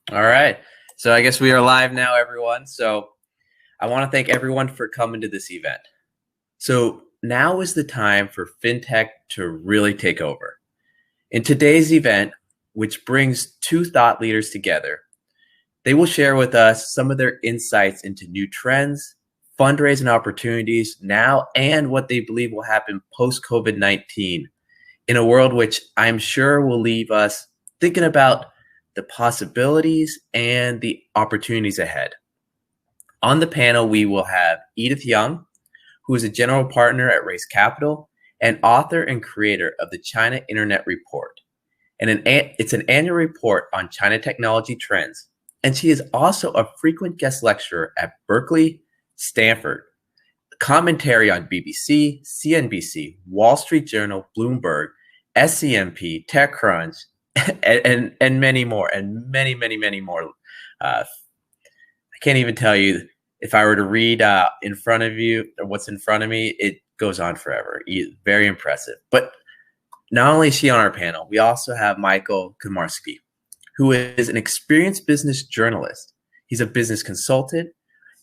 All right. So I guess we are live now, everyone. So I want to thank everyone for coming to this event. So now is the time for FinTech to really take over. In today's event, which brings two thought leaders together, they will share with us some of their insights into new trends, fundraising opportunities now, and what they believe will happen post-COVID-19 in a world which I'm sure will leave us thinking about the possibilities and the opportunities ahead. On the panel, we will have Edith Yeung, who is a general partner at RaceCapital and author and creator of the China Internet Report. And it's an annual report on China technology trends. And she is also a frequent guest lecturer at Berkeley, Stanford, commentary on BBC, CNBC, Wall Street Journal, Bloomberg, SCMP, TechCrunch, and many more, and many more. I can't even tell you if I were to read in front of you or what's in front of me, it goes on forever. Very impressive. But not only is she on our panel, we also have Michal, who is an experienced business journalist. He's a business consultant,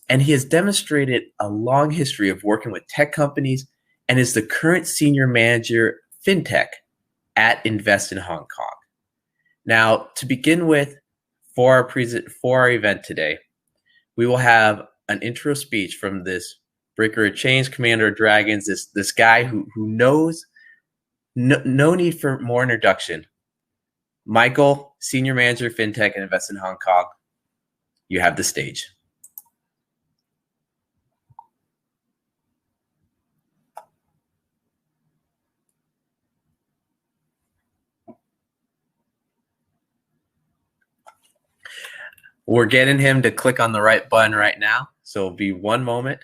and he has demonstrated a long history of working with tech companies and is the current senior manager Fintech at InvestHK. Now, to begin with, for our event today, we will have an intro speech from this breaker of chains, commander of dragons, this guy who knows no need for more introduction. Michal, senior manager Fintech and Invest in Hong Kong, you have the stage. We're getting him to click on the right button right now, so it'll be one moment,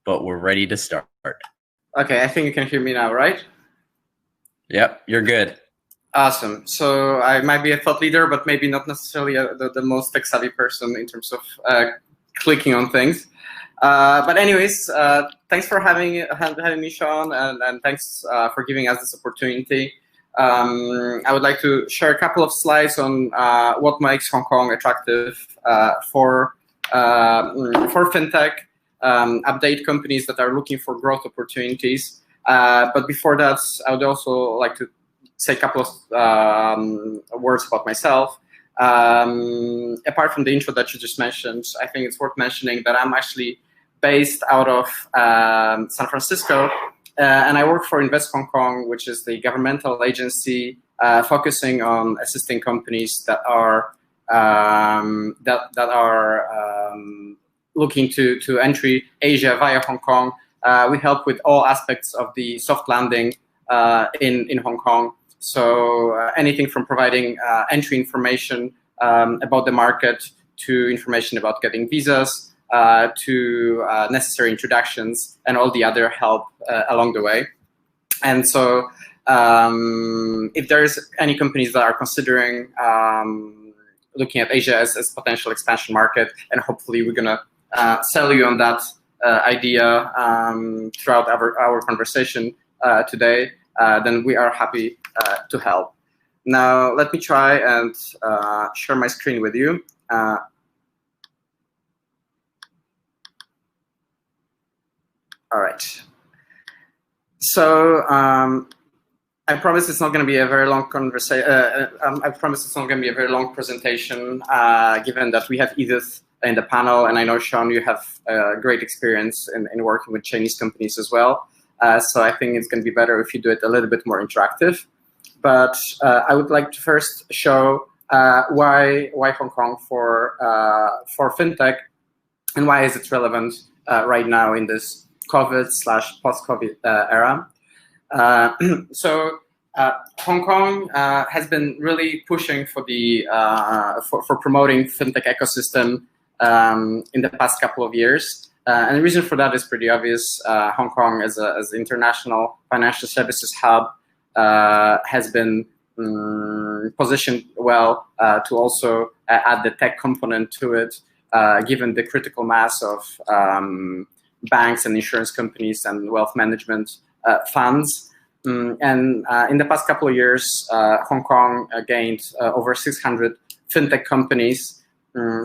but we're ready to start. Okay, I think you can hear me now, right? Yep, you're good. Awesome. So I might be a thought leader, but maybe not necessarily the most tech-savvy person in terms of clicking on things. But anyways, thanks for having me, Shawn, and thanks for giving us this opportunity. I would like to share a couple of slides on what makes Hong Kong attractive for FinTech, update companies that are looking for growth opportunities. But before that, I would also like to say a couple of words about myself. Apart from the intro that you just mentioned, I think it's worth mentioning that I'm actually based out of San Francisco, and I work for InvestHK, which is the governmental agency focusing on assisting companies that are looking to entry Asia via Hong Kong. We help with all aspects of the soft landing in Hong Kong. So anything from providing entry information about the market to information about getting visas to necessary introductions and all the other help along the way. And so if there's any companies that are considering looking at Asia as potential expansion market, and hopefully we're going to sell you on that idea throughout our conversation today, then we are happy to help. Now, let me try and share my screen with you. All right. So I promise it's not going to be a very long conversation. I promise it's not going to be a very long presentation, given that we have Edith in the panel, and I know, Shawn, you have great experience in working with Chinese companies as well. So I think it's going to be better if you do it a little bit more interactive. But I would like to first show why Hong Kong for FinTech, and why is it relevant right now in this COVID/post-COVID era. So Hong Kong has been really pushing for the for promoting FinTech ecosystem in the past couple of years. And the reason for that is pretty obvious. Hong Kong as an international financial services hub has been positioned well to also add the tech component to it, given the critical mass of banks and insurance companies and wealth management funds. And in the past couple of years, Hong Kong gained over 600 fintech companies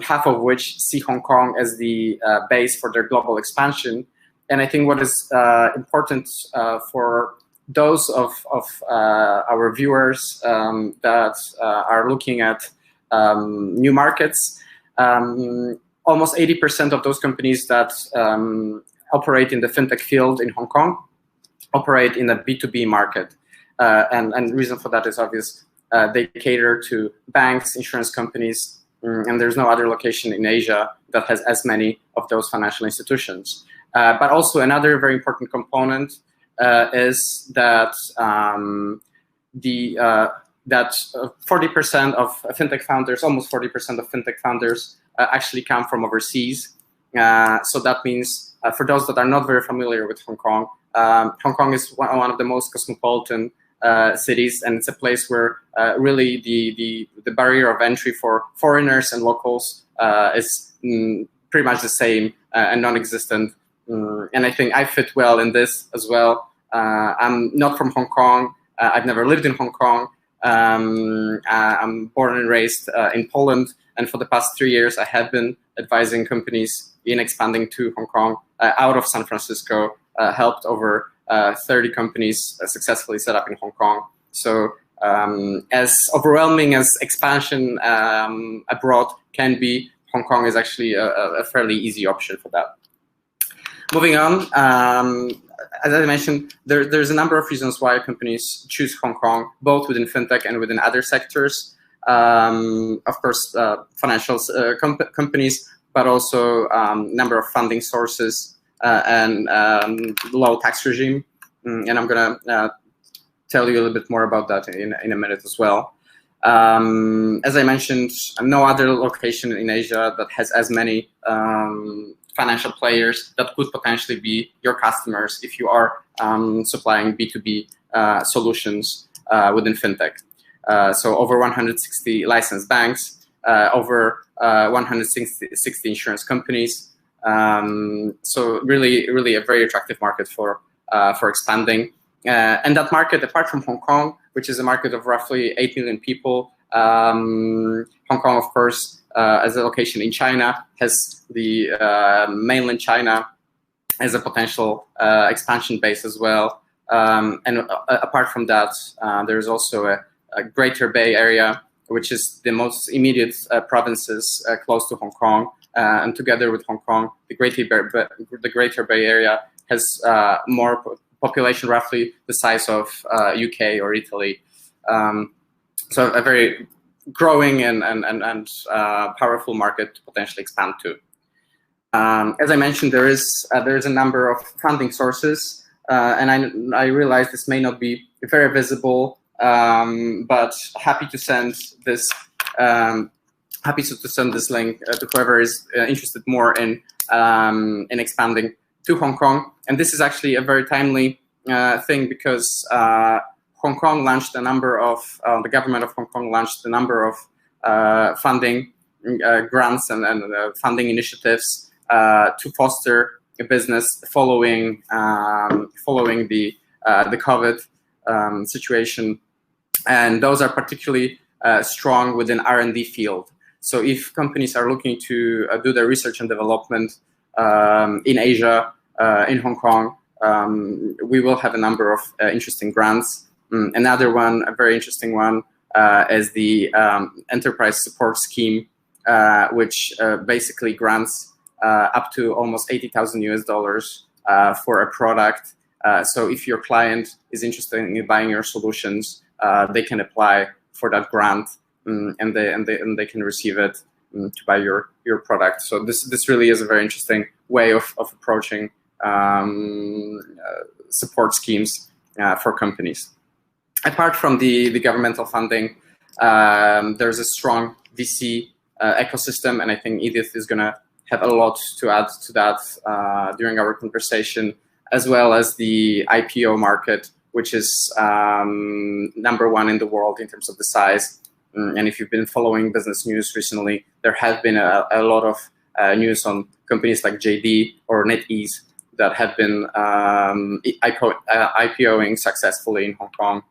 half of which see Hong Kong as the base for their global expansion. And I think what is important for those of our viewers that are looking at new markets, almost 80% of those companies that operate in the fintech field in Hong Kong operate in a B2B market. And the reason for that is obvious. They cater to banks, insurance companies, and there's no other location in Asia that has as many of those financial institutions. But also another very important component is that that 40% of fintech founders, almost 40% of fintech founders, actually come from overseas. So that means for those that are not very familiar with Hong Kong is one of the most cosmopolitan cities, and it's a place where really the barrier of entry for foreigners and locals is pretty much the same and non-existent. And I think I fit well in this as well. I'm not from Hong Kong. I've never lived in Hong Kong. I'm born and raised in Poland, and for the past 3 years, I have been advising companies in expanding to Hong Kong out of San Francisco, helped over 30 companies successfully set up in Hong Kong. So as overwhelming as expansion abroad can be, Hong Kong is actually a fairly easy option for that. Moving on, as I mentioned, there's a number of reasons why companies choose Hong Kong, both within fintech and within other sectors. Of course, financial companies, but also number of funding sources and low tax regime. And I'm going to tell you a little bit more about that in a minute as well. As I mentioned, no other location in Asia that has as many financial players that could potentially be your customers if you are supplying B2B solutions within fintech. So over 160 licensed banks, over 160 insurance companies. So really a very attractive market for expanding. And that market, apart from Hong Kong, which is a market of roughly 8 million people, Hong Kong, of course, as a location in China, has the mainland China as a potential expansion base as well. And apart from that, there's also a Greater Bay Area, which is the most immediate provinces close to Hong Kong. And together with Hong Kong, the Greater Bay Area has more population, roughly the size of UK or Italy. So a very growing and powerful market to potentially expand to. As I mentioned, there is a number of funding sources, and I realize this may not be very visible, but happy to send this link to whoever is interested more in expanding to Hong Kong. And this is actually a very timely thing because Hong Kong launched a number of, the government of Hong Kong launched a number of funding grants and funding initiatives to foster a business following the COVID situation. And those are particularly strong within R&D field. So if companies are looking to do their research and development in Asia, in Hong Kong, we will have a number of interesting grants. Another one, a very interesting one, is the Enterprise Support Scheme, which basically grants up to almost $80,000 for a product. So if your client is interested in buying your solutions, they can apply for that grant, and they can receive it to buy your product. So this really is a very interesting way of approaching support schemes for companies. Apart from the governmental funding, there's a strong VC ecosystem, and I think Edith is going to have a lot to add to that during our conversation, as well as the IPO market, which is #1 in the world in terms of the size. And if you've been following business news recently, there has been a lot of news on companies like JD or NetEase that have been IPOing successfully in Hong Kong.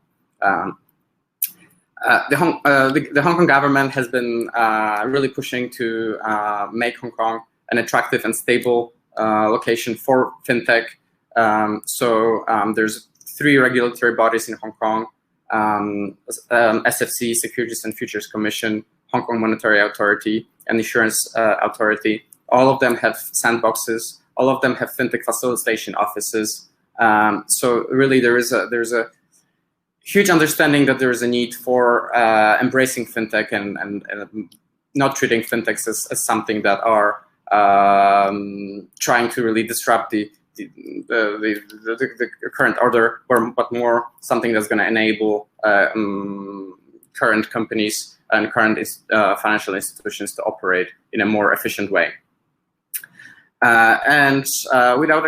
The Hong Kong government has been really pushing to make Hong Kong an attractive and stable location for fintech. There's 3 regulatory bodies in Hong Kong: SFC, Securities and Futures Commission, Hong Kong Monetary Authority, and Insurance Authority. All of them have sandboxes. All of them have fintech facilitation offices. So really, there's a huge understanding that there is a need for embracing fintech and not treating fintechs as something that are trying to really disrupt the current order, but more something that's going to enable current companies and current financial institutions to operate in a more efficient way. Without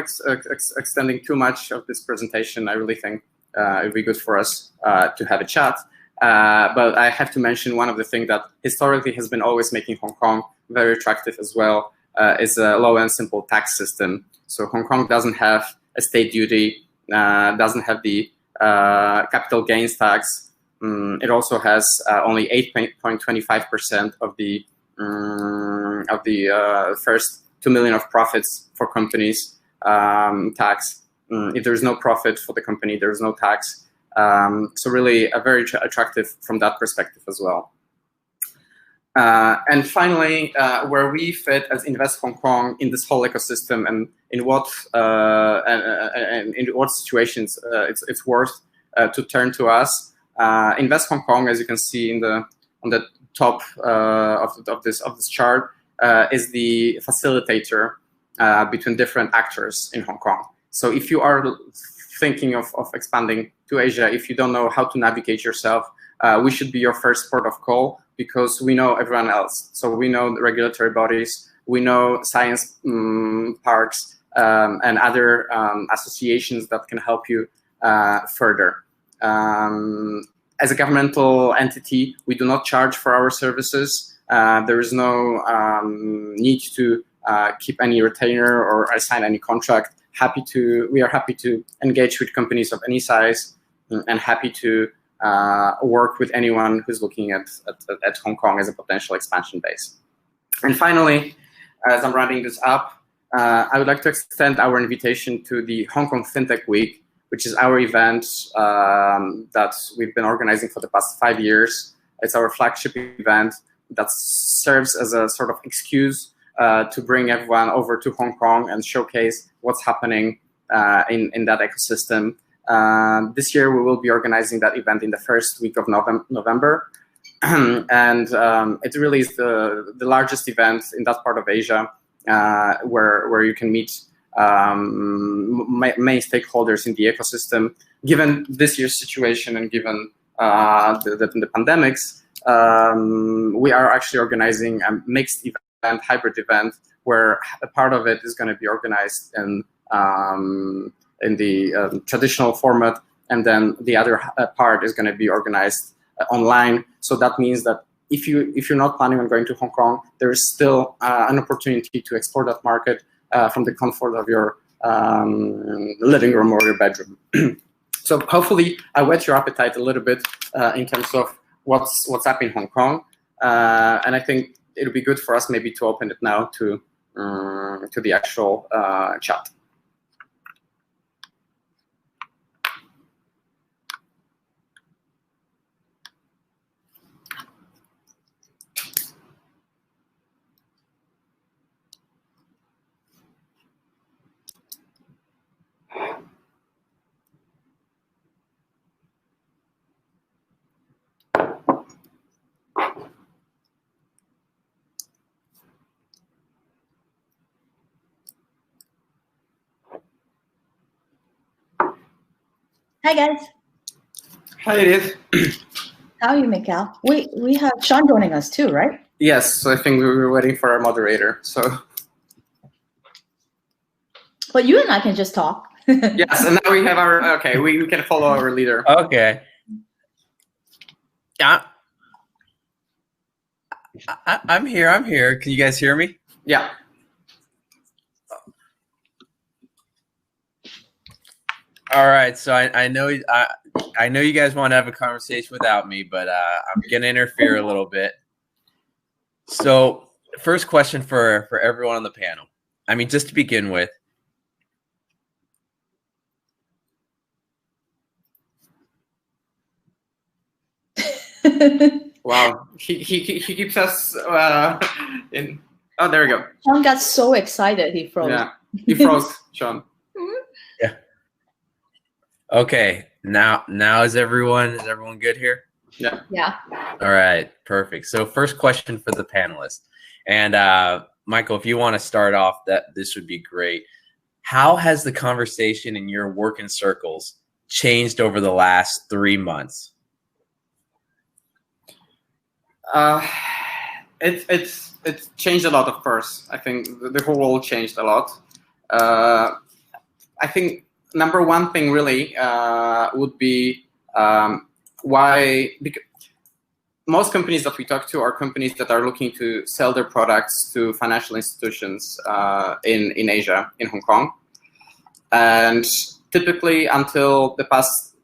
extending too much of this presentation, I really think it would be good for us to have a chat. But I have to mention one of the things that historically has been always making Hong Kong very attractive as well is a low and simple tax system. So Hong Kong doesn't have a state duty, doesn't have the capital gains tax. It also has only 8.25% of the first 2 million of profits for companies tax. If there's no profit for the company, there's no tax. So really very attractive from that perspective as well. And finally, where we fit as Invest Hong Kong in this whole ecosystem, and in what situations it's worth to turn to us. Invest Hong Kong, as you can see on the top of this chart, is the facilitator between different actors in Hong Kong. So if you are thinking of expanding to Asia, if you don't know how to navigate yourself, we should be your first port of call, because we know everyone else. So we know the regulatory bodies, we know science parks, and other associations that can help you further. As a governmental entity, we do not charge for our services. There is no need to keep any retainer or assign any contract. We are happy to engage with companies of any size, and happy to work with anyone who's looking at Hong Kong as a potential expansion base. And finally, as I'm wrapping this up, I would like to extend our invitation to the Hong Kong FinTech Week, which is our event that we've been organizing for the past 5 years. It's our flagship event that serves as a sort of excuse to bring everyone over to Hong Kong and showcase what's happening in that ecosystem. This year, we will be organizing that event in the first week of November. And it really is the largest event in that part of Asia, where you can meet main stakeholders in the ecosystem. Given this year's situation and given the pandemics, we are actually organizing a mixed event, hybrid event, where a part of it is going to be organized in the traditional format, and then the other part is going to be organized online. So that means that if you're not planning on going to Hong Kong, there is still an opportunity to explore that market from the comfort of your living room or your bedroom. So hopefully I whet your appetite a little bit in terms of what's up in Hong Kong, and I think it'll be good for us maybe to open it now to the actual chat. Hi guys. Hi Edith. How are you, Michal? We have Shawn joining us too, right? Yes, so I think we were waiting for our moderator. So. But you and I can just talk. Yes, and now we have our, okay, we can follow our leader. Okay. Yeah. I'm here. Can you guys hear me? Yeah. All right, so I know I know you guys want to have a conversation without me, but I'm gonna interfere a little bit. So, first question for everyone on the panel. I mean, just to begin with. Wow, he keeps us in. Oh, there we go. Shawn got so excited he froze. Yeah, he froze, Shawn. Yeah. Okay. Now is everyone good here? Yeah. Yeah. All right. Perfect. So first question for the panelists, and Michael, if you want to start off, this would be great. How has the conversation in your working circles changed over the last 3 months? It's changed a lot, of course. I think the whole world changed a lot. I think number one thing really would be why, because most companies that we talk to are companies that are looking to sell their products to financial institutions in Asia, in Hong Kong. And typically until the past,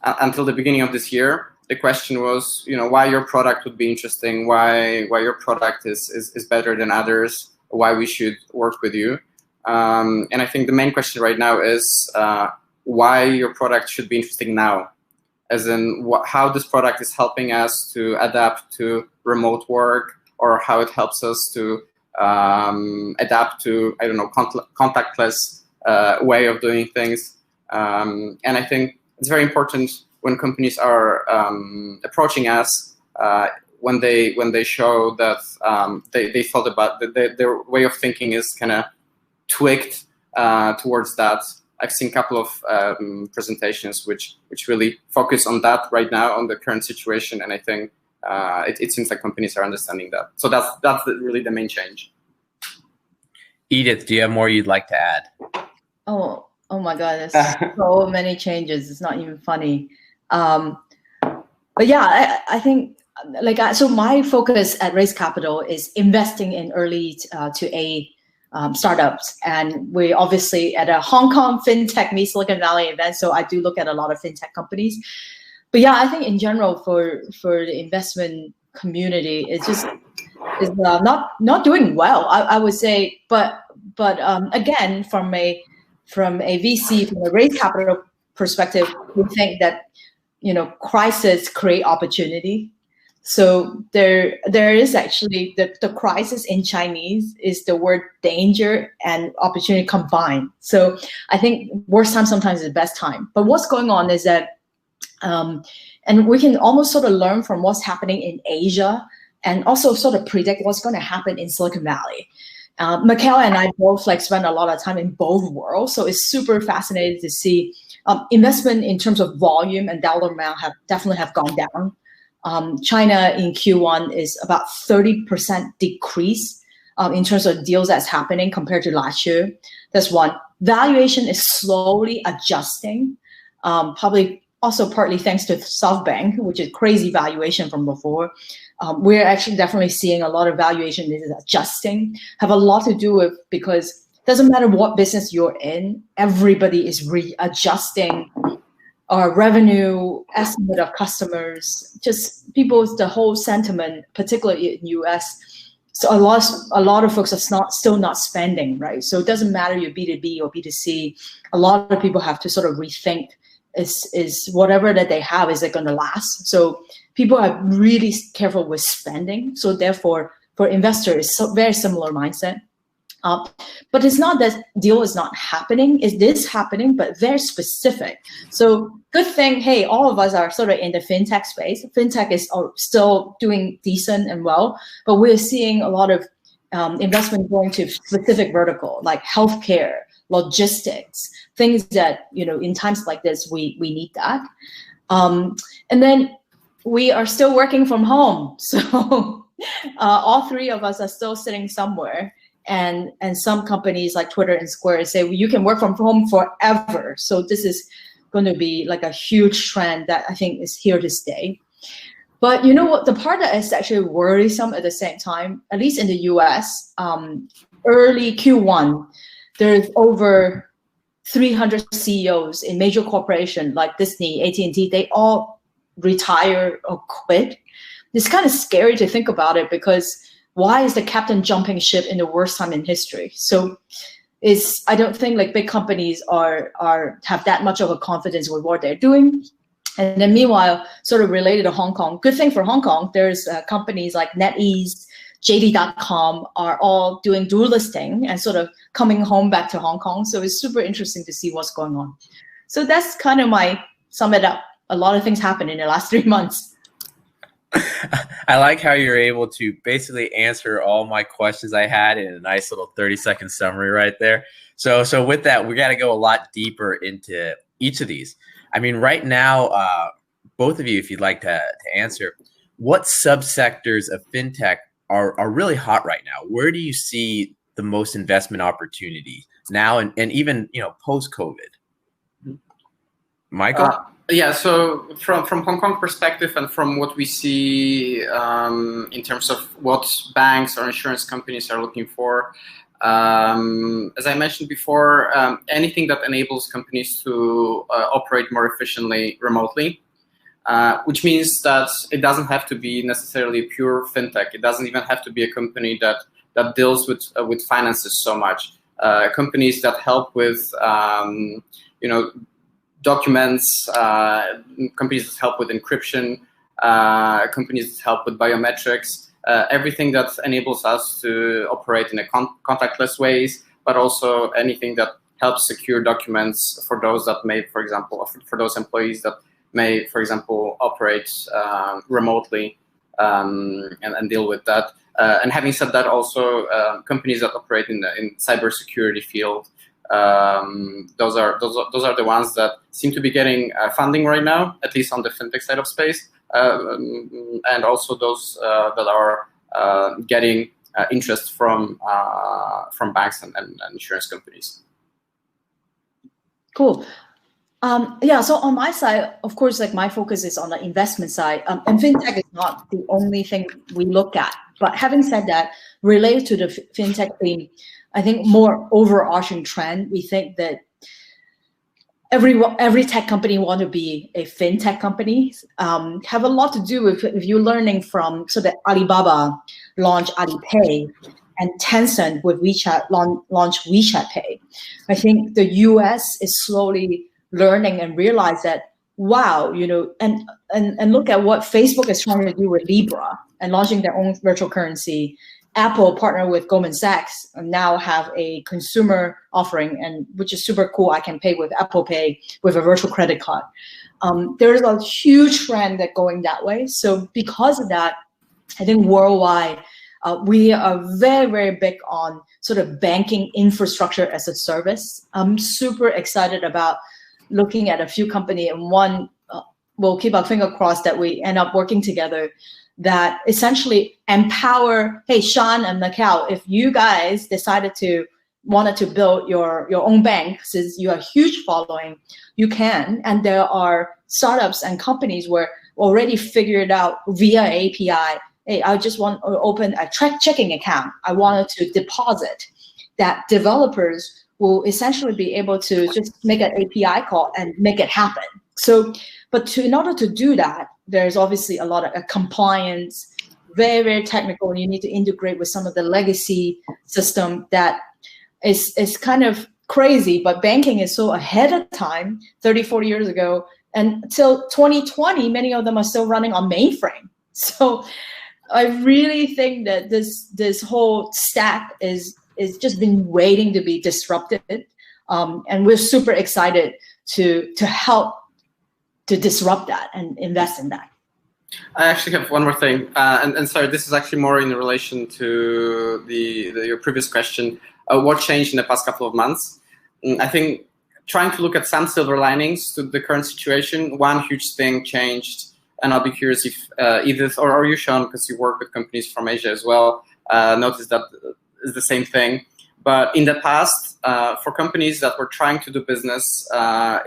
until the beginning of this year, the question was, why your product would be interesting, why your product is better than others, why we should work with you. And I think the main question right now is why your product should be interesting now, as in how this product is helping us to adapt to remote work, or how it helps us to adapt to, I don't know, contactless way of doing things. And I think it's very important when companies are approaching us, when they show that they thought about their way of thinking is kind of tweaked towards that. I've seen a couple of presentations which really focus on that right now, on the current situation, and I think it seems like companies are understanding that. So that's really the main change. Edith, do you have more you'd like to add? Oh my God, there's so many changes. It's not even funny. But yeah, I think so my focus at RaceCapital is investing in early to A startups, and we obviously at a Hong Kong FinTech meet Silicon Valley event, so I do look at a lot of FinTech companies. But yeah, I think in general for the investment community, it's just not doing well, I would say. But again, from a VC, from a RaceCapital perspective, we think that crisis create opportunity. So there is actually the crisis in Chinese is the word danger and opportunity combined. So I think worst time sometimes is the best time. But what's going on is that, and we can almost sort of learn from what's happening in Asia, and also sort of predict what's going to happen in Silicon Valley. Michal and I both spend a lot of time in both worlds, so it's super fascinating to see investment in terms of volume and dollar amount definitely have gone down. China in Q1 is about 30% decrease in terms of deals that's happening compared to last year. That's one. Valuation is slowly adjusting, probably also partly thanks to SoftBank, which is crazy valuation from before. We're actually definitely seeing a lot of valuation is adjusting, have a lot to do with, because it doesn't matter what business you're in, everybody is readjusting our revenue estimate of customers, just people's, the whole sentiment, particularly in US. So a lot of folks are still not spending, right? So it doesn't matter you're B2B or B2C. A lot of people have to sort of rethink, is whatever that they have, is it going to last? So people are really careful with spending. So therefore, for investors, it's very similar mindset. But it's not that deal is not happening. It is happening, but very specific. So good thing, hey, all of us are sort of in the fintech space. Fintech is still doing decent and well, but we're seeing a lot of investment going to specific vertical, like healthcare, logistics, things that, in times like this, we need that. And then we are still working from home. So all three of us are still sitting somewhere. And some companies like Twitter and Square say, well, you can work from home forever. So this is going to be like a huge trend that I think is here to stay. But you know what? The part that is actually worrisome at the same time, at least in the US, early Q1, there's over 300 CEOs in major corporations like Disney, AT&T, they all retire or quit. It's kind of scary to think about it, because why is the captain jumping ship in the worst time in history? So I don't think like big companies have that much of a confidence with what they're doing. And then meanwhile, sort of related to Hong Kong, good thing for Hong Kong, there's companies like NetEase, JD.com are all doing dual listing and sort of coming home back to Hong Kong. So it's super interesting to see what's going on. So that's kind of my sum it up. A lot of things happened in the last 3 months. I like how you're able to basically answer all my questions I had in a nice little 30-second summary right there. So with that, we got to go a lot deeper into each of these. I mean, right now, both of you, if you'd like to answer, what subsectors of fintech are really hot right now? Where do you see the most investment opportunity now and even post-COVID? Michael? Yeah, so from Hong Kong perspective and from what we see in terms of what banks or insurance companies are looking for, as I mentioned before, anything that enables companies to operate more efficiently remotely, which means that it doesn't have to be necessarily pure fintech. It doesn't even have to be a company that deals with finances so much. Companies that help with documents, companies that help with encryption, companies that help with biometrics, everything that enables us to operate in a contactless ways, but also anything that helps secure documents for those that may, for example, for those employees that may, for example, operate remotely and deal with that. And having said that, also companies that operate in cybersecurity field, those are the ones that seem to be getting funding right now, at least on the fintech side of space, and also those that are getting interest from banks and insurance companies. Cool. Yeah, so on my side, of course, like my focus is on the investment side, and fintech is not the only thing we look at. But having said that, related to the fintech theme, I think more overarching trend, we think that every tech company want to be a fintech company. Have a lot to do with if you're learning from, so that Alibaba launched Alipay and Tencent with WeChat launched WeChat Pay. I think the US is slowly learning and realize that, wow, and look at what Facebook is trying to do with Libra and launching their own virtual currency. Apple partnered with Goldman Sachs and now have a consumer offering, and which is super cool. I can pay with Apple Pay with a virtual credit card. There's a huge trend that going that way. So because of that, I think worldwide, we are very, very big on sort of banking infrastructure as a service. I'm super excited about looking at a few companies, and one, we'll keep our finger crossed that we end up working together, that essentially empower, hey, Shawn and Michal, if you guys wanted to build your own bank, since you have a huge following, you can. And there are startups and companies where already figured out via API, hey, I just want to open a checking account. I wanted to deposit. That developers will essentially be able to just make an API call and make it happen. So, but in order to do that, there's obviously a lot of compliance, very, very technical. You need to integrate with some of the legacy system that is kind of crazy, but banking is so ahead of time, 30, 40 years ago, and until 2020, many of them are still running on mainframe. So I really think that this whole stack is just been waiting to be disrupted. And we're super excited to help to disrupt that and invest in that. I actually have one more thing, and sorry, this is actually more in relation to your previous question. What changed in the past couple of months? I think trying to look at some silver linings to the current situation, one huge thing changed, and I'll be curious if Edith or you, Shawn, because you work with companies from Asia as well, noticed that is the same thing. But in the past, for companies that were trying to do business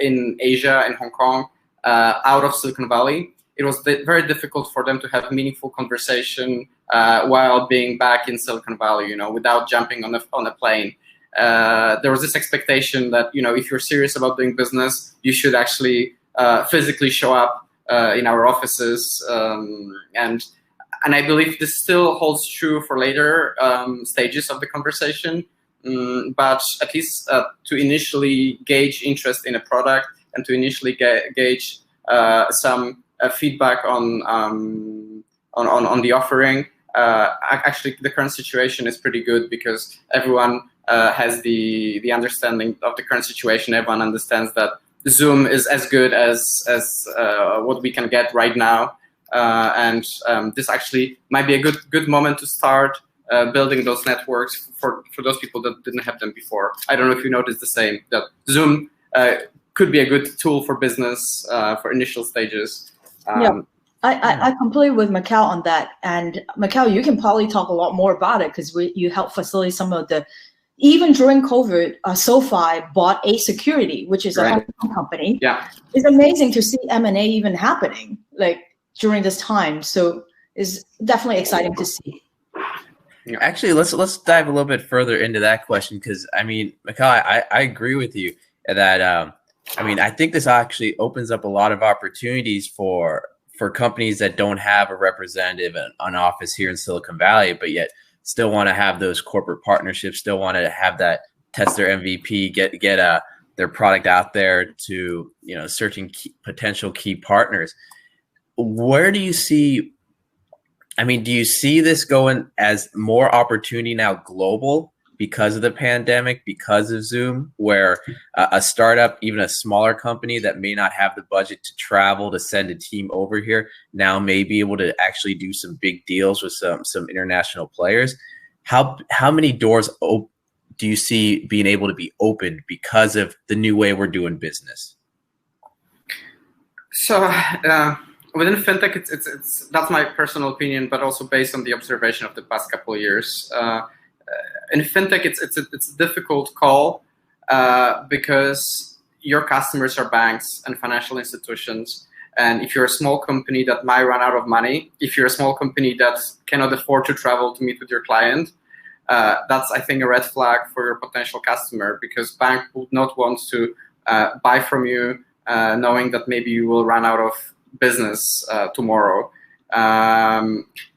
in Asia and Hong Kong, out of Silicon Valley, it was very difficult for them to have meaningful conversation while being back in Silicon Valley, without jumping on a plane. there was this expectation that, if you're serious about doing business, you should actually physically show up in our offices. And I believe this still holds true for later stages of the conversation. But at least to initially gauge interest in a product and to initially gauge some feedback on the offering, actually the current situation is pretty good because everyone has the understanding of the current situation. Everyone understands that Zoom is as good as what we can get right now, and this actually might be a good moment to start building those networks for those people that didn't have them before. I don't know if you noticed the same, that Zoom could be a good tool for business for initial stages. I completely with Michal on that. And Michal, you can probably talk a lot more about it because you help facilitate some of the, even during COVID, SoFi bought A Security, which is a Hong Kong company. Yeah, it's amazing to see M&A even happening like during this time. So it's definitely exciting to see. Actually, let's dive a little bit further into that question because I mean, Michal, I agree with you that I think this actually opens up a lot of opportunities for companies that don't have a representative, an office here in Silicon Valley, but yet still want to have those corporate partnerships, still want to have that test their MVP, get their product out there to certain potential key partners. Where do you see? I mean, do you see this going as more opportunity now global because of the pandemic, because of Zoom, where a startup, even a smaller company that may not have the budget to travel to send a team over here now may be able to actually do some big deals with some international players? How many doors do you see being able to be opened because of the new way we're doing business? So within FinTech, it's that's my personal opinion, but also based on the observation of the past couple of years. In FinTech, it's a difficult call because your customers are banks and financial institutions. And if you're a small company that might run out of money, if you're a small company that cannot afford to travel to meet with your client, that's, I think, a red flag for your potential customer, because bank would not want to buy from you knowing that maybe you will run out of business tomorrow.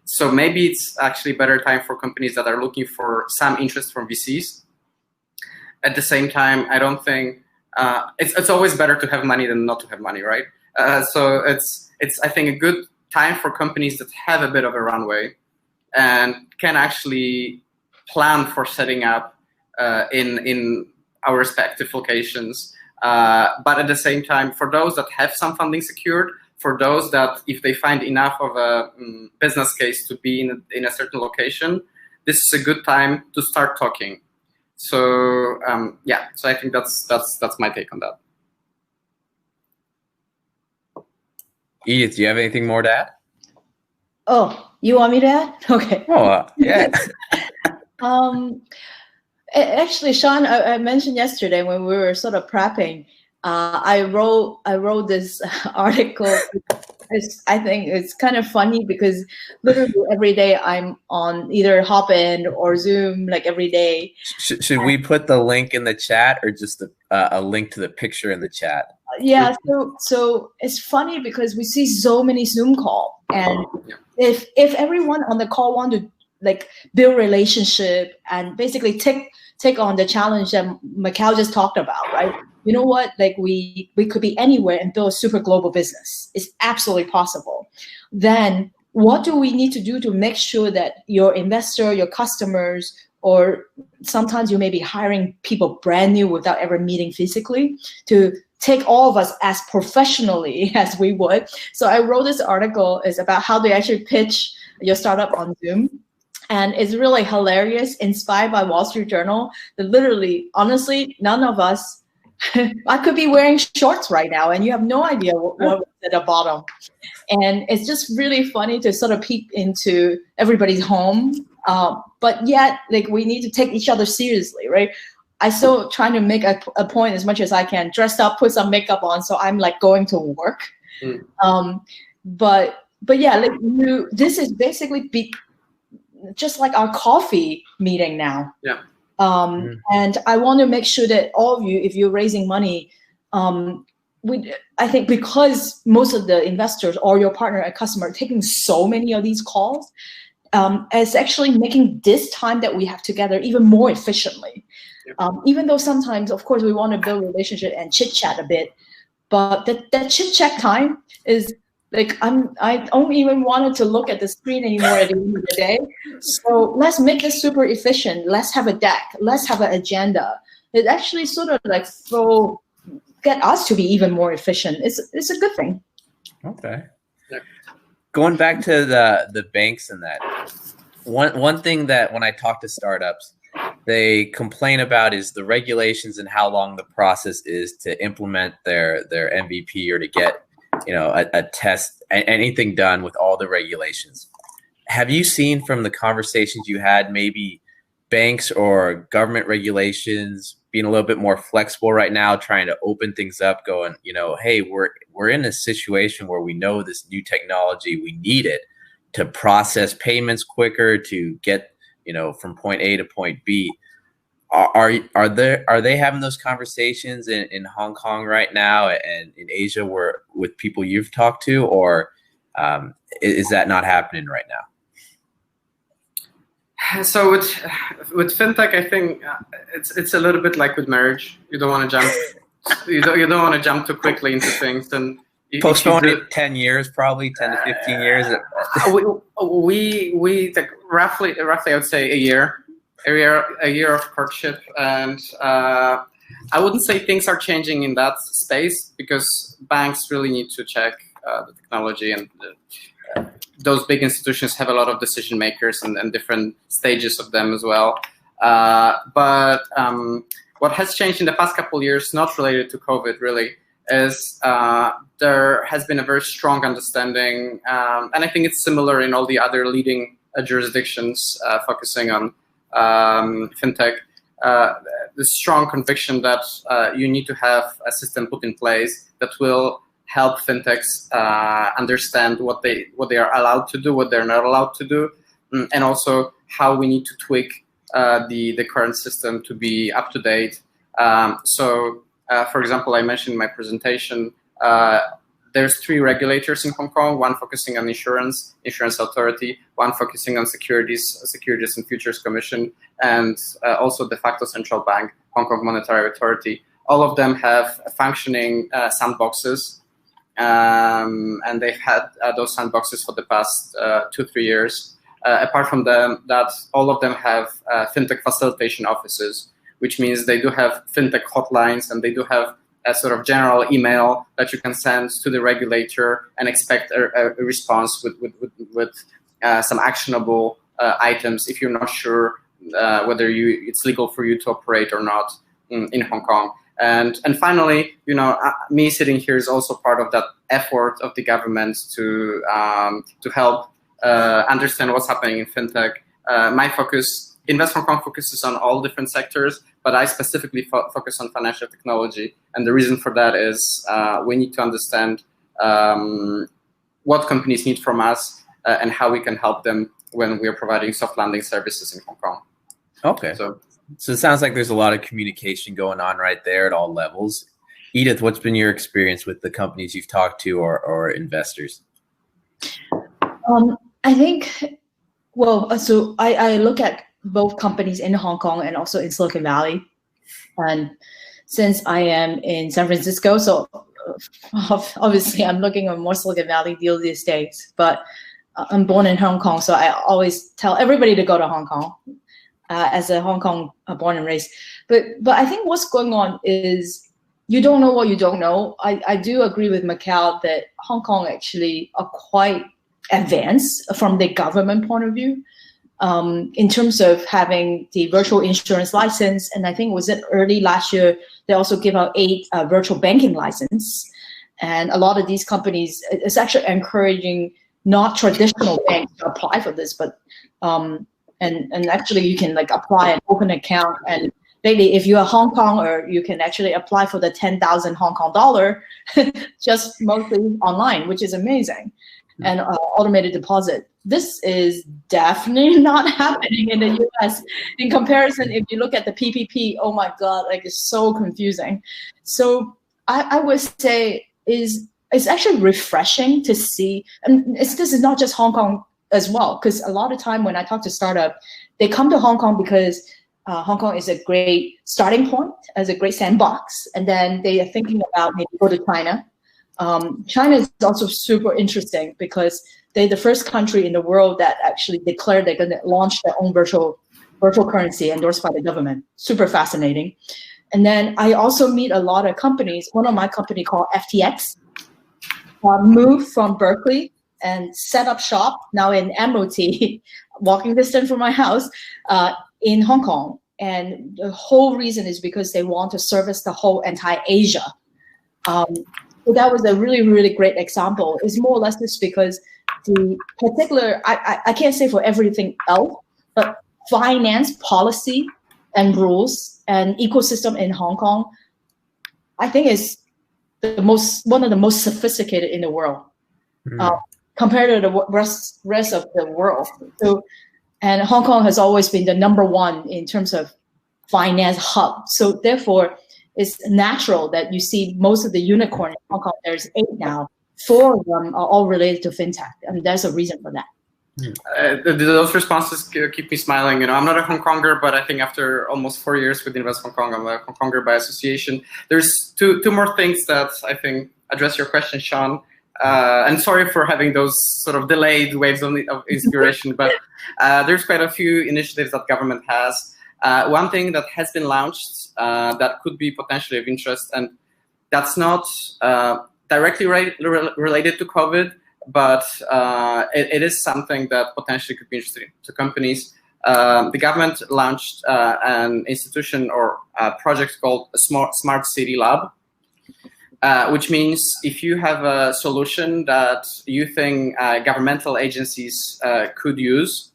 So maybe it's actually a better time for companies that are looking for some interest from VCs. At the same time, I don't think it's always better to have money than not to have money, right? So it's I think a good time for companies that have a bit of a runway and can actually plan for setting up in our respective locations. But at the same time, for those that have some funding secured, for those that if they find enough of a business case to be in a certain location, this is a good time to start talking. So so I think that's my take on that. Edith, do you have anything more to add? Oh, you want me to add? Okay. Oh, yeah. Actually, Shawn, I mentioned yesterday when we were sort of prepping, I wrote this article. I think it's kind of funny because literally every day I'm on either Hopin or Zoom, like every day. Should we put the link in the chat or just a link to the picture in the chat? Yeah, so it's funny because we see so many Zoom calls, and if everyone on the call want to like build relationship and basically take on the challenge that Michal just talked about, right? You know what? Like we could be anywhere and build a super global business. It's absolutely possible. Then what do we need to do to make sure that your investor, your customers, or sometimes you may be hiring people brand new without ever meeting physically, to take all of us as professionally as we would. So I wrote this article is about how to actually pitch your startup on Zoom. And it's really hilarious, inspired by Wall Street Journal. That literally, honestly, none of us, I could be wearing shorts right now and you have no idea what was at the bottom. And it's just really funny to sort of peek into everybody's home. But yet, like, we need to take each other seriously, right? I still trying to make a point as much as I can, dressed up, put some makeup on, so I'm like going to work. But yeah, like this is basically just like our coffee meeting now. Yeah. And I want to make sure that all of you, if you're raising money, I think because most of the investors or your partner and customer are taking so many of these calls, it's actually making this time that we have together even more efficiently. Even though sometimes, of course, we want to build a relationship and chit chat a bit, but that chit chat time is like I don't even want to look at the screen anymore at the end of the day. So let's make this super efficient. Let's have a deck. Let's have an agenda. It actually sort of like get us to be even more efficient. It's a good thing. Okay. Going back to the banks and that, one thing that when I talk to startups, they complain about is the regulations and how long the process is to implement their MVP or to get a test, anything done with all the regulations. Have you seen from the conversations you had maybe banks or government regulations being a little bit more flexible right now, trying to open things up, going, hey, we're in a situation where we know this new technology, we need it to process payments quicker, to get from point A to point B. Are they having those conversations in Hong Kong right now and in Asia with people you've talked to, or is that not happening right now? So with fintech, I think it's a little bit like with marriage. You don't want to jump. You don't want to jump too quickly into things. And postpone it 10 years, probably 10 to 15 years. We like roughly I would say a year of courtship, and I wouldn't say things are changing in that space because banks really need to check the technology, and those big institutions have a lot of decision makers and different stages of them as well. But what has changed in the past couple of years, not related to COVID really, is there has been a very strong understanding, and I think it's similar in all the other leading jurisdictions focusing on fintech, the strong conviction that you need to have a system put in place that will help fintechs understand what they are allowed to do, what they're not allowed to do, and also how we need to tweak the current system to be up to date. For example, I mentioned in my presentation, there's 3 regulators in Hong Kong, one focusing on insurance authority, one focusing on securities and futures commission, and also de facto central bank, Hong Kong Monetary Authority. All of them have functioning sandboxes, and they've had those sandboxes for the past 2-3 years. Apart from that, all of them have fintech facilitation offices, which means they do have fintech hotlines, and they do have a sort of general email that you can send to the regulator and expect a response with some actionable items if you're not sure whether it's legal for you to operate or not in Hong Kong. And finally, me sitting here is also part of that effort of the government to help understand what's happening in fintech. My focus, Invest Hong Kong, focuses on all different sectors, but I specifically focus on financial technology. And the reason for that is we need to understand what companies need from us and how we can help them when we are providing soft landing services in Hong Kong. Okay. So it sounds like there's a lot of communication going on right there at all levels. Edith, what's been your experience with the companies you've talked to or investors? I think, so I look at both companies in Hong Kong and also in Silicon Valley. And since I am in San Francisco, so obviously I'm looking at more Silicon Valley deals these days, but I'm born in Hong Kong, so I always tell everybody to go to Hong Kong as a Hong Kong born and raised. But I think what's going on is you don't know what you don't know. I do agree with Michal that Hong Kong actually are quite advanced from the government point of view. In terms of having the virtual insurance license, and I think was it early last year, they also give out 8 virtual banking license. And a lot of these companies, it's actually encouraging not traditional banks to apply for this, but and actually you can like apply and open an account, and maybe if you're Hong Kong, or you can actually apply for the 10,000 Hong Kong dollar just mostly online, which is amazing. and automated deposit. This is definitely not happening in the US. In comparison, if you look at the PPP, oh my God, like it's so confusing. So I would say it's actually refreshing to see, and this is not just Hong Kong as well, because a lot of time when I talk to startup, they come to Hong Kong because Hong Kong is a great starting point, as a great sandbox, and then they are thinking about maybe go to China. China is also super interesting because they're the first country in the world that actually declared they're going to launch their own virtual currency endorsed by the government. Super fascinating. And then I also meet a lot of companies. One of my company called FTX moved from Berkeley and set up shop now in MOT, walking distance from my house, in Hong Kong. And the whole reason is because they want to service the whole entire Asia. So that was a really, really great example. It's more or less just because the particular, I can't say for everything else, but finance policy and rules and ecosystem in Hong Kong, I think is one of the most sophisticated in the world, compared to the rest of the world. So, and Hong Kong has always been the #1 in terms of finance hub. So therefore, it's natural that you see most of the unicorn in Hong Kong. There's 8 now. 4 of them are all related to fintech, and there's a reason for that. Those responses keep me smiling. You know, I'm not a Hong Konger, but I think after almost 4 years with Invest Hong Kong, I'm a Hong Konger by association. There's two more things that I think address your question, Shawn. And sorry for having those sort of delayed waves of inspiration, but there's quite a few initiatives that government has. One thing that has been launched that could be potentially of interest, and that's not directly related to COVID, but it is something that potentially could be interesting to companies. The government launched an institution or a project called a Smart City Lab, which means if you have a solution that you think governmental agencies could use,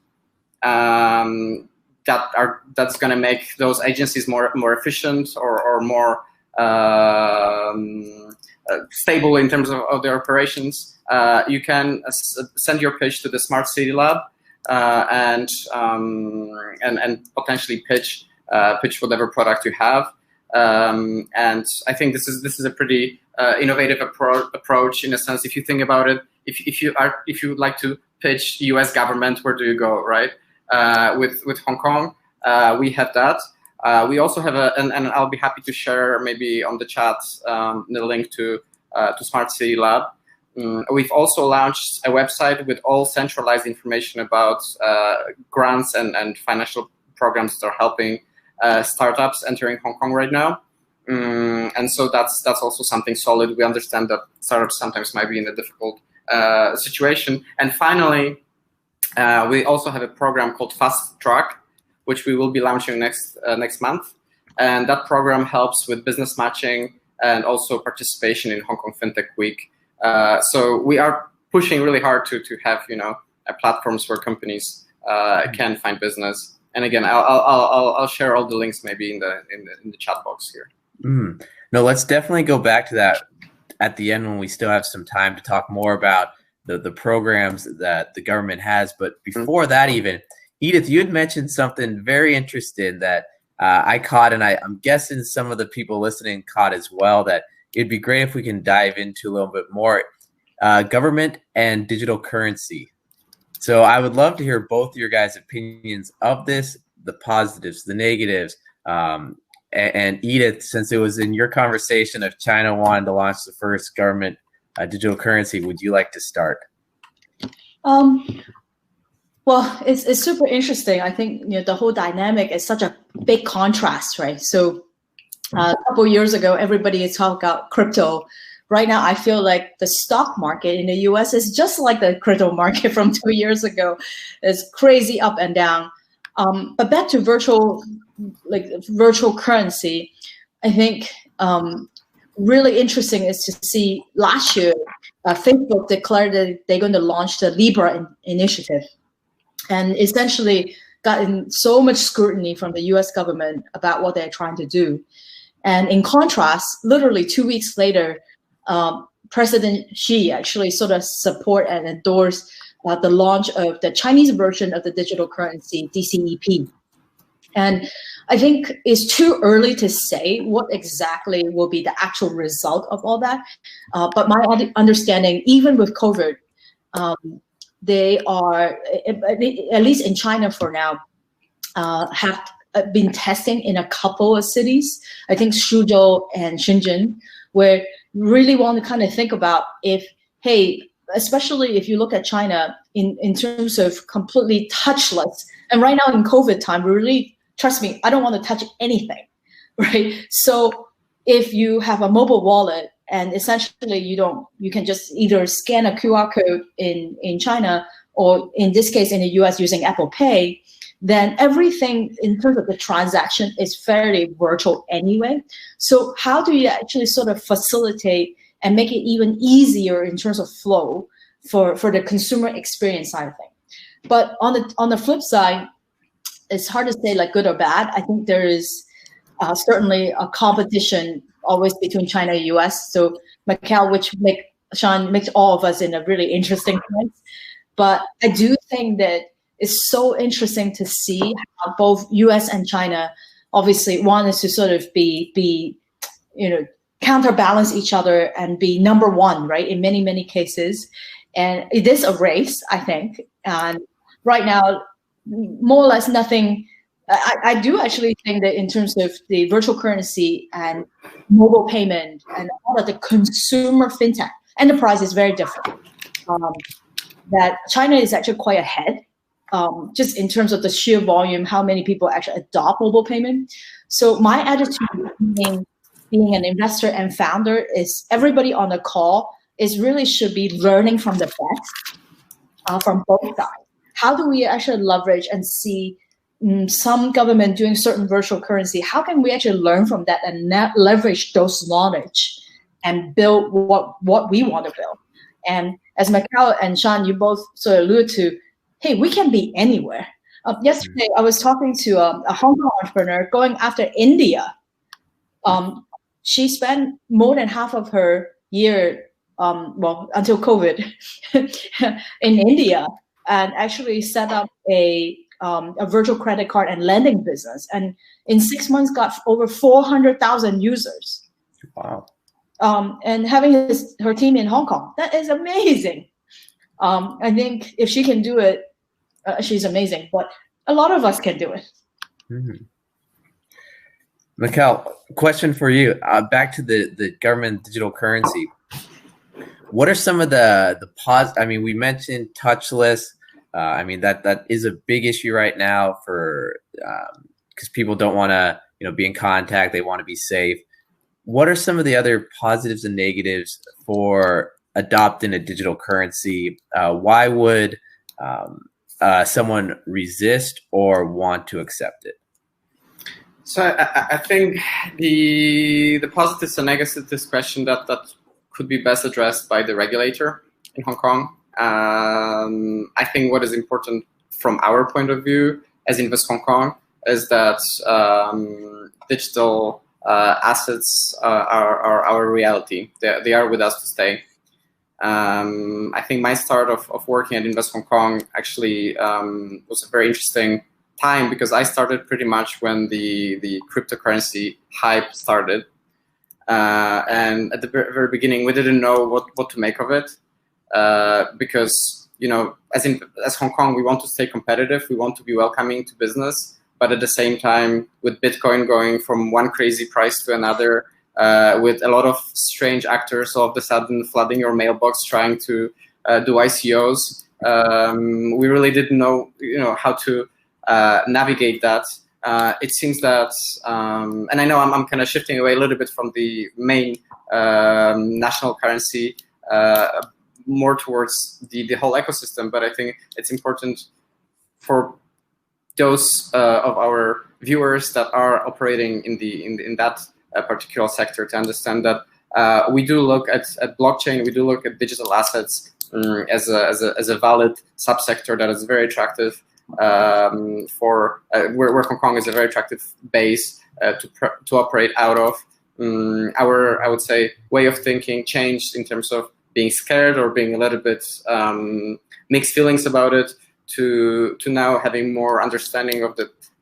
that's going to make those agencies more efficient or more stable in terms of their operations, you can send your pitch to the Smart City Lab and potentially pitch whatever product you have. And I think this is a pretty innovative approach in a sense. If you think about it, if you would like to pitch U.S. government, where do you go, right? With Hong Kong, we have that. We also have and I'll be happy to share maybe on the chat the link to Smart City Lab. We've also launched a website with all centralized information about grants and financial programs that are helping startups entering Hong Kong right now. And so that's also something solid. We understand that startups sometimes might be in a difficult situation. And finally, we also have a program called Fast Track, which we will be launching next month. And that program helps with business matching and also participation in Hong Kong FinTech Week. So we are pushing really hard to have platforms where companies can find business. And again, I'll share all the links maybe in the chat box here. No, let's definitely go back to that at the end when we still have some time to talk more about the programs that the government has. But before that, even Edith, you had mentioned something very interesting that I caught, and I'm guessing some of the people listening caught as well, that it'd be great if we can dive into a little bit more. Government and digital currency. So I would love to hear both your guys' opinions of this, the positives, the negatives. And Edith, since it was in your conversation if China wanted to launch the first government digital currency, would you like to start? Well, it's super interesting. I think the whole dynamic is such a big contrast, right? So a couple of years ago, everybody is talking about crypto. Right now, I feel like the stock market in the US is just like the crypto market from 2 years ago. It's crazy up and down. But back to virtual currency, I think really interesting is to see last year, Facebook declared that they're going to launch the Libra initiative, and essentially gotten so much scrutiny from the US government about what they're trying to do. And in contrast, literally 2 weeks later, President Xi actually sort of support and endorse the launch of the Chinese version of the digital currency, DCEP. And I think it's too early to say what exactly will be the actual result of all that. But my understanding, even with COVID, they are, at least in China for now, have been testing in a couple of cities. I think Suzhou and Shenzhen, where really want to kind of think about if, hey, especially if you look at China in terms of completely touchless. And right now in COVID time, we really, trust me, I don't want to touch anything, right? So if you have a mobile wallet and essentially you can just either scan a QR code in China, or in this case in the US using Apple Pay, then everything in terms of the transaction is fairly virtual anyway. So how do you actually sort of facilitate and make it even easier in terms of flow for the consumer experience side of things? But on the flip side, it's hard to say like good or bad. I think there is certainly a competition always between China and US. So Michal, which Shawn makes all of us in a really interesting place. But I do think that it's so interesting to see how both US and China, obviously one is to sort of be counterbalance each other and be number one, right? In many, many cases. And it is a race, I think. And right now, more or less nothing. I do actually think that in terms of the virtual currency and mobile payment and all of the consumer fintech, enterprise is very different. That China is actually quite ahead, just in terms of the sheer volume, how many people actually adopt mobile payment. So my attitude being an investor and founder is everybody on the call should be learning from the best from both sides. How do we actually leverage and see some government doing certain virtual currency? How can we actually learn from that and leverage those knowledge and build what we want to build? And as Michal and Shawn, you both sort of alluded to, hey, we can be anywhere. Yesterday, I was talking to a Hong Kong entrepreneur going after India. She spent more than half of her year, until COVID, in India, and actually set up a virtual credit card and lending business. And in 6 months, got over 400,000 users. Wow. And having her team in Hong Kong, that is amazing. I think if she can do it, she's amazing. But a lot of us can do it. Mm-hmm. Michal, question for you. Back to the government digital currency. What are some of the I mean, we mentioned touchless. I mean, that is a big issue right now for because people don't want to be in contact. They want to be safe. What are some of the other positives and negatives for adopting a digital currency? Why would someone resist or want to accept it? So I think the positives and negatives of this question that could be best addressed by the regulator in Hong Kong. I think what is important from our point of view as Invest Hong Kong is that digital assets are our reality. They are with us to stay. I think my start of working at Invest Hong Kong actually was a very interesting time because I started pretty much when the cryptocurrency hype started. And at the very beginning, we didn't know what to make of it because, as Hong Kong, we want to stay competitive. We want to be welcoming to business. But at the same time, with Bitcoin going from one crazy price to another, with a lot of strange actors all of a sudden flooding your mailbox trying to do ICOs, we really didn't know, how to navigate that. It seems that, and I know I'm kind of shifting away a little bit from the main national currency, more towards the whole ecosystem. But I think it's important for those of our viewers that are operating in that particular sector to understand that we do look at blockchain, we do look at digital assets as a valid subsector that is very attractive for where Hong Kong is a very attractive base to operate out of. our, I would say, way of thinking changed in terms of being scared or being a little bit mixed feelings about it, to now having more understanding of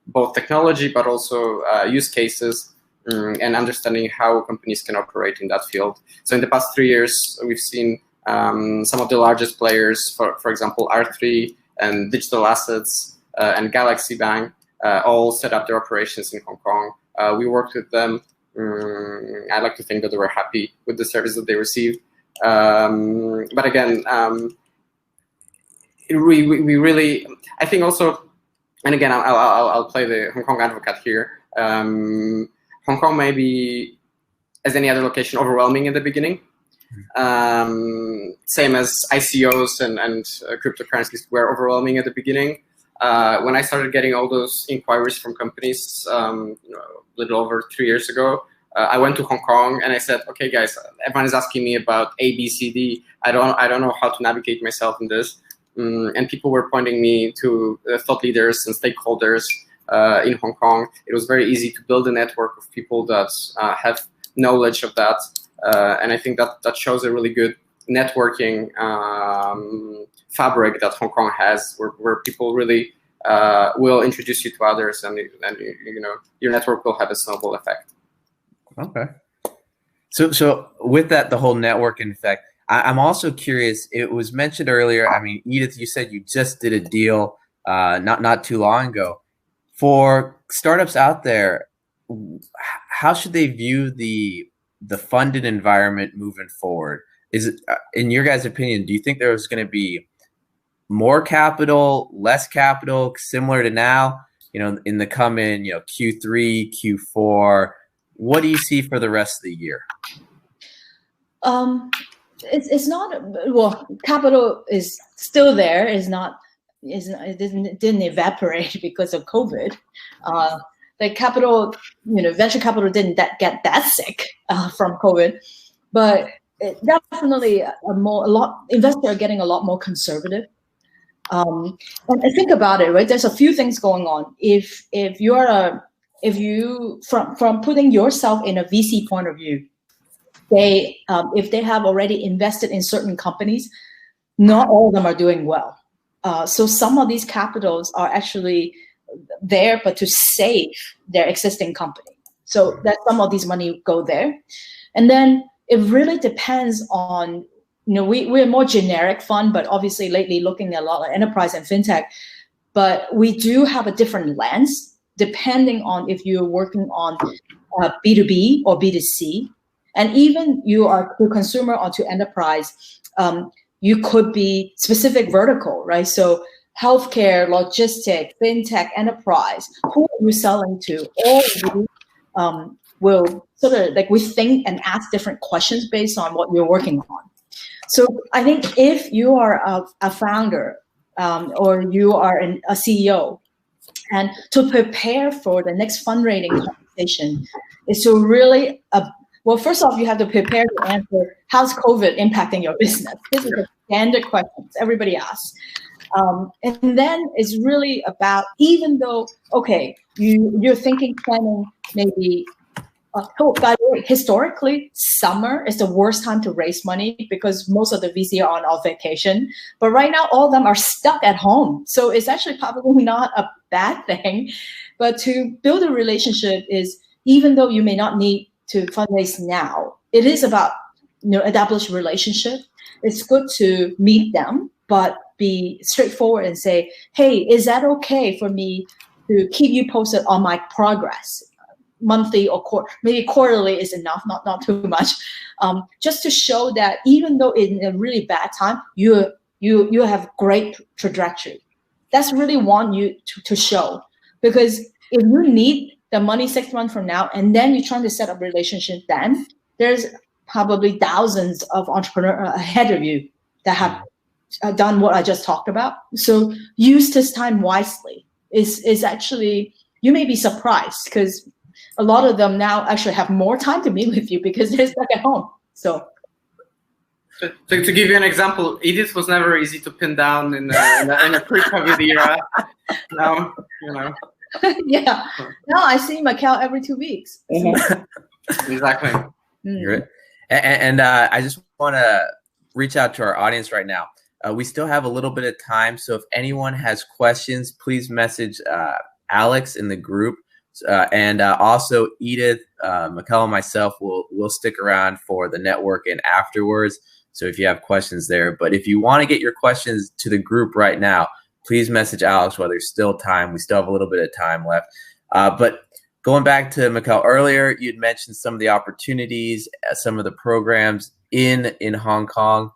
both technology but also use cases, and understanding how companies can operate in that field. So in the past 3 years, we've seen some of the largest players, for example, R3 and Digital Assets and Galaxy Bank, all set up their operations in Hong Kong. We worked with them. I like to think that they were happy with the service that they received. But again, we really, I think also, and again, I'll play the Hong Kong advocate here. Hong Kong may be, as any other location, overwhelming in the beginning. Same as ICOs and cryptocurrencies were overwhelming at the beginning. When I started getting all those inquiries from companies, a little over 3 years ago, I went to Hong Kong and I said, "Okay, guys, everyone is asking me about A, B, C, D. I don't know how to navigate myself in this." And people were pointing me to thought leaders and stakeholders in Hong Kong. It was very easy to build a network of people that have knowledge of that. And I think that shows a really good networking fabric that Hong Kong has, where people really will introduce you to others, and your network will have a snowball effect. Okay. So with that, the whole networking effect, I'm also curious. It was mentioned earlier. I mean, Edith, you said you just did a deal not too long ago. For startups out there, how should they view the funded environment moving forward? Is it, in your guys' opinion, do you think there's going to be more capital, less capital, similar to now? In the coming, Q3, Q4. What do you see for the rest of the year? It's not, well, capital is still there. It didn't evaporate because of COVID. The capital, venture capital didn't get that sick from COVID, but definitely investors are getting a lot more conservative. And think about it, right? There's a few things going on. If you from putting yourself in a VC point of view, if they have already invested in certain companies, not all of them are doing well. So some of these capitals are actually there, but to save their existing company. So that some of these money go there. And then it really depends on, we're a more generic fund, but obviously lately looking at a lot of enterprise and fintech, but we do have a different lens depending on if you're working on B2B or B2C. And even you are to consumer or to enterprise, you could be specific vertical, right? So healthcare, logistics, fintech, enterprise, who are you selling to? All of you will sort of we think and ask different questions based on what you're working on. So I think if you are a founder or you are a CEO, and to prepare for the next fundraising conversation is to really, well, first off, you have to prepare to answer, how's COVID impacting your business? This is the standard questions everybody asks. And then it's really about, even though, okay, you're thinking planning maybe, by the way, historically, summer is the worst time to raise money because most of the VC are on vacation. But right now, all of them are stuck at home. So it's actually probably not a bad thing. But to build a relationship is, even though you may not need to fundraise now, it is about establish a relationship. It's good to meet them, but be straightforward and say, hey, is that okay for me to keep you posted on my progress? Monthly or maybe quarterly is enough, not too much, just to show that even though in a really bad time, you have great trajectory. That's really want you to show, because if you need the money 6 months from now and then you're trying to set up a relationship, then there's probably thousands of entrepreneurs ahead of you that have done what I just talked about. So use this time wisely. Is actually, you may be surprised because a lot of them now actually have more time to meet with you because they're stuck at home. So to give you an example, Edith was never easy to pin down in a pre-COVID era. Now, Yeah. Now I see Michal every 2 weeks. Mm-hmm. Exactly. And I just want to reach out to our audience right now. We still have a little bit of time, so if anyone has questions, please message Alex in the group, and also Edith, Michal, and myself will stick around for the networking afterwards. So if you have questions there, but if you want to get your questions to the group right now, please message Alex while there's still time. We still have a little bit of time left. But going back to Michal earlier, you'd mentioned some of the opportunities, some of the programs in Hong Kong.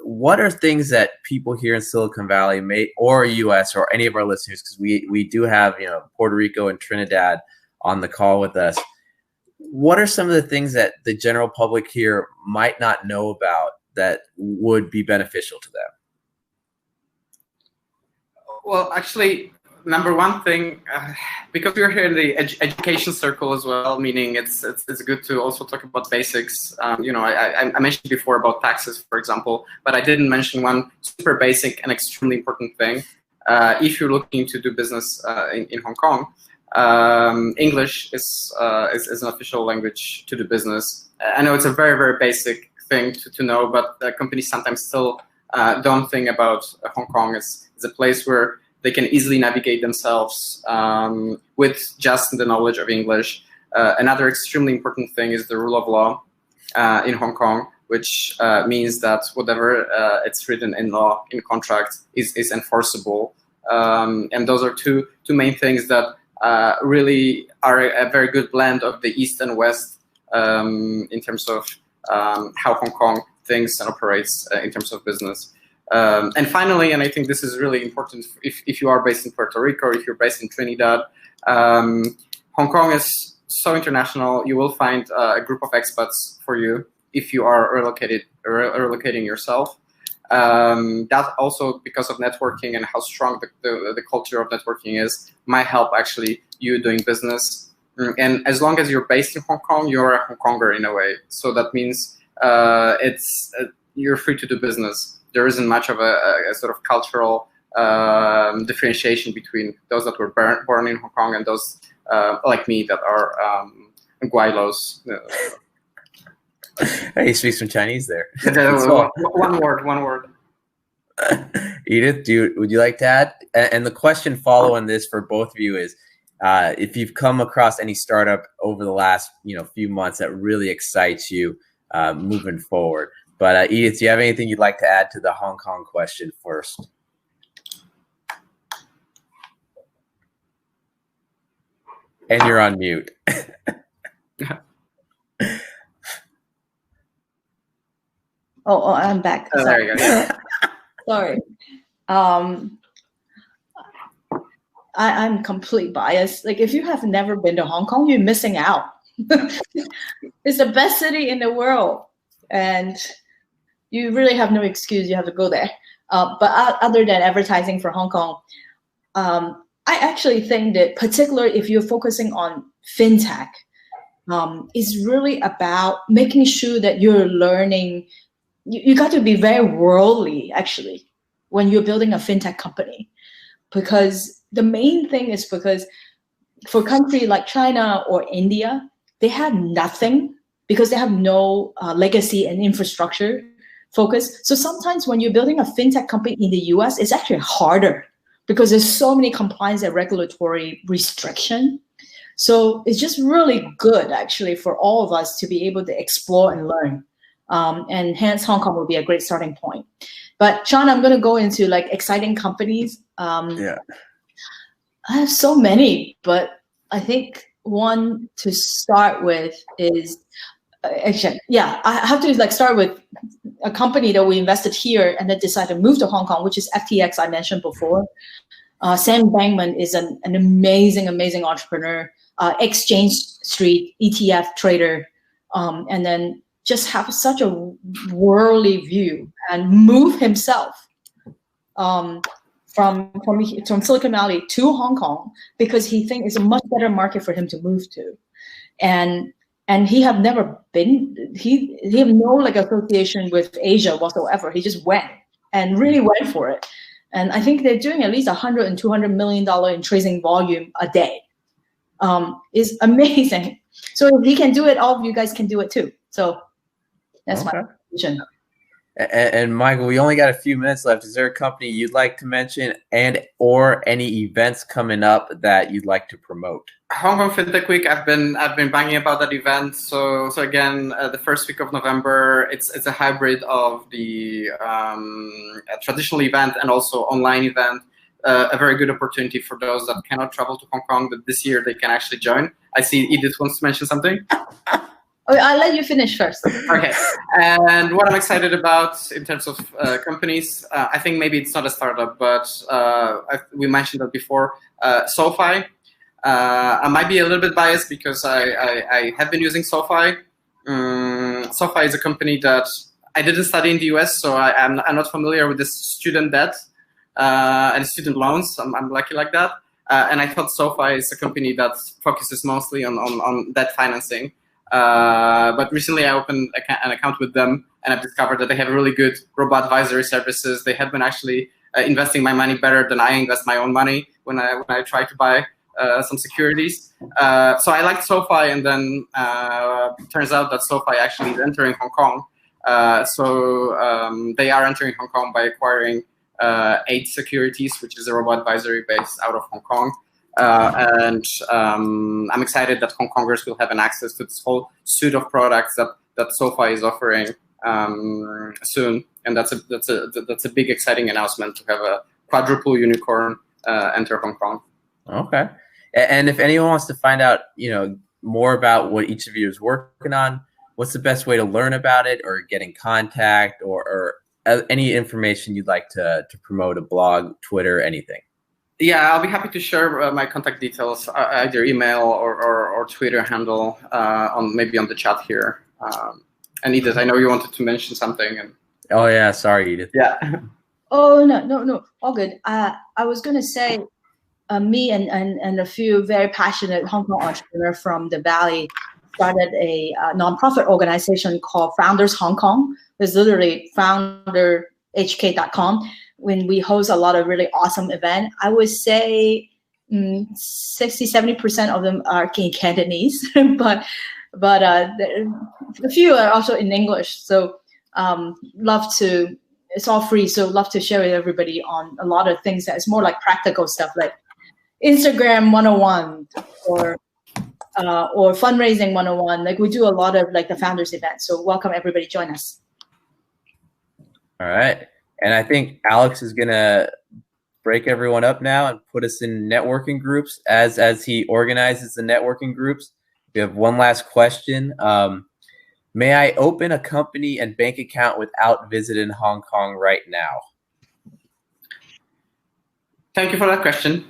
What are things that people here in Silicon Valley or US or any of our listeners, because we do have Puerto Rico and Trinidad on the call with us. What are some of the things that the general public here might not know about that would be beneficial to them? Well, actually, number one thing, because we're here in the education circle as well, meaning it's good to also talk about basics. I mentioned before about taxes, for example, but I didn't mention one super basic and extremely important thing. If you're looking to do business in Hong Kong, English is an official language to do business. I know it's a very, very basic thing to know, but companies sometimes still don't think about Hong Kong as a place where they can easily navigate themselves with just the knowledge of English. Another extremely important thing is the rule of law in Hong Kong, which means that whatever it's written in law, in contract, is enforceable. And those are two main things that really are a very good blend of the East and West in terms of how Hong Kong thinks and operates in terms of business. And finally, and I think this is really important if you are based in Puerto Rico or if you're based in Trinidad, Hong Kong is so international. You will find a group of expats for you if you are relocating yourself. That also, because of networking and how strong the culture of networking is, might help actually you doing business. And as long as you're based in Hong Kong, you're a Hong Konger in a way. So that means you're free to do business. There isn't much of a sort of cultural differentiation between those that were born in Hong Kong and those like me that are Guailos. Hey, you speak some Chinese there. One word. Edith, would you like to add? And the question following this for both of you is, if you've come across any startup over the last few months that really excites you moving forward. But Edith, do you have anything you'd like to add to the Hong Kong question first? And you're on mute. Oh, I'm back. Oh, there you go. Sorry. I'm completely biased. Like, if you have never been to Hong Kong, you're missing out. It's the best city in the world, and you really have no excuse. You have to go there. But other than advertising for Hong Kong, I actually think that particularly if you're focusing on fintech, is really about making sure that you're learning. You got to be very worldly, actually, when you're building a fintech company, because the main thing is because for a country like China or India, they have nothing because they have no legacy and infrastructure focus. So sometimes when you're building a fintech company in the US, it's actually harder because there's so many compliance and regulatory restriction. So it's just really good, actually, for all of us to be able to explore and learn. And hence, Hong Kong will be a great starting point. But Shawn, I'm going to go into like exciting companies. Yeah, I have so many, but I think one to start with is actually, I have to like start with a company that we invested here and then decided to move to Hong Kong, which is FTX. I mentioned before. Sam Bankman is an amazing entrepreneur, exchange street ETF trader, and then just have such a worldly view and move himself from Silicon Valley to Hong Kong because he thinks it's a much better market for him to move to, and he have never been. He have no like association with Asia whatsoever. He just went and really went for it, and I think they're doing at least $100 and $200 million in trading volume a day. Is amazing. So if he can do it, all of you guys can do it too. So that's my vision. And Michael, we only got a few minutes left. Is there a company you'd like to mention or any events coming up that you'd like to promote? Hong Kong FinTech Week. I've been banging about that event. So again, the first week of November, it's a hybrid of the a traditional event and also online event. A very good opportunity for those that cannot travel to Hong Kong, but this year they can actually join. I see Edith wants to mention something. I'll let you finish first. Okay. And what I'm excited about in terms of companies, I think maybe it's not a startup, but we mentioned that before. SoFi. I might be a little bit biased because I have been using SoFi. SoFi is a company that I didn't study in the US, so I'm not familiar with this student debt and student loans. I'm lucky like that. And I thought SoFi is a company that focuses mostly on debt financing. But recently I opened an account with them, and I've discovered that they have really good robo-advisory services. They have been actually investing my money better than I invest my own money when I try to buy some securities. So I liked SoFi, and then it turns out that SoFi actually is entering Hong Kong. So they are entering Hong Kong by acquiring 8 Securities, which is a robo-advisory based out of Hong Kong. And I'm excited that Hong Kongers will have an access to this whole suite of products that SoFi is offering soon, and that's a big exciting announcement to have a quadruple unicorn enter Hong Kong. Okay, and if anyone wants to find out, more about what each of you is working on, what's the best way to learn about it, or get in contact, or any information you'd like to promote, a blog, Twitter, anything? Yeah, I'll be happy to share my contact details, either email or Twitter handle, maybe on the chat here. And Edith, I know you wanted to mention something. Oh yeah, sorry, Edith. Yeah. Oh no, all good. I was gonna say, me and a few very passionate Hong Kong entrepreneurs from the Valley started a nonprofit organization called Founders Hong Kong. It's literally founderhk.com. When we host a lot of really awesome events, I would say 60-70% of them are in Cantonese, but a few are also in English. So it's all free, so love to share with everybody on a lot of things that is more like practical stuff, like Instagram 101 or fundraising 101. Like we do a lot of like the founders event. So welcome everybody, join us. All right. And I think Alex is going to break everyone up now and put us in networking groups as he organizes the networking groups. We have one last question. May I open a company and bank account without visiting Hong Kong right now? Thank you for that question.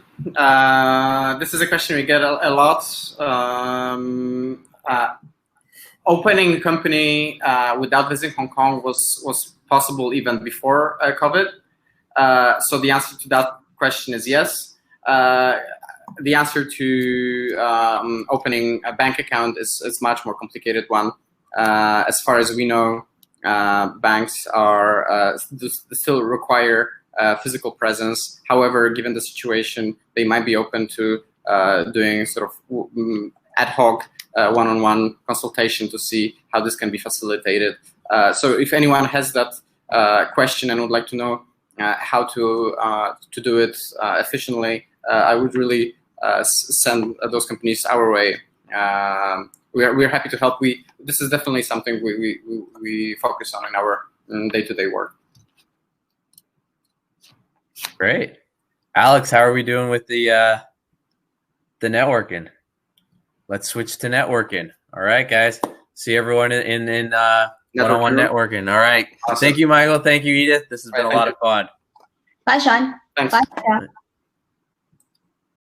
This is a question we get a lot. Opening a company without visiting Hong Kong was possible even before COVID. So the answer to that question is yes. The answer to opening a bank account is much more complicated one. As far as we know, banks are still require physical presence. However, given the situation, they might be open to doing sort of ad hoc one-on-one consultation to see how this can be facilitated. So if anyone has that question and would like to know how to do it efficiently, I would really send those companies our way. We're happy to help. This is definitely something we focus on in our day-to-day work. Great. Alex, how are we doing with the networking? Let's switch to networking. All right, guys. See everyone in one-on-one networking. All right. Awesome. Thank you, Michael. Thank you, Edith. This has been a lot of fun. Bye, Shawn. Thanks. Bye.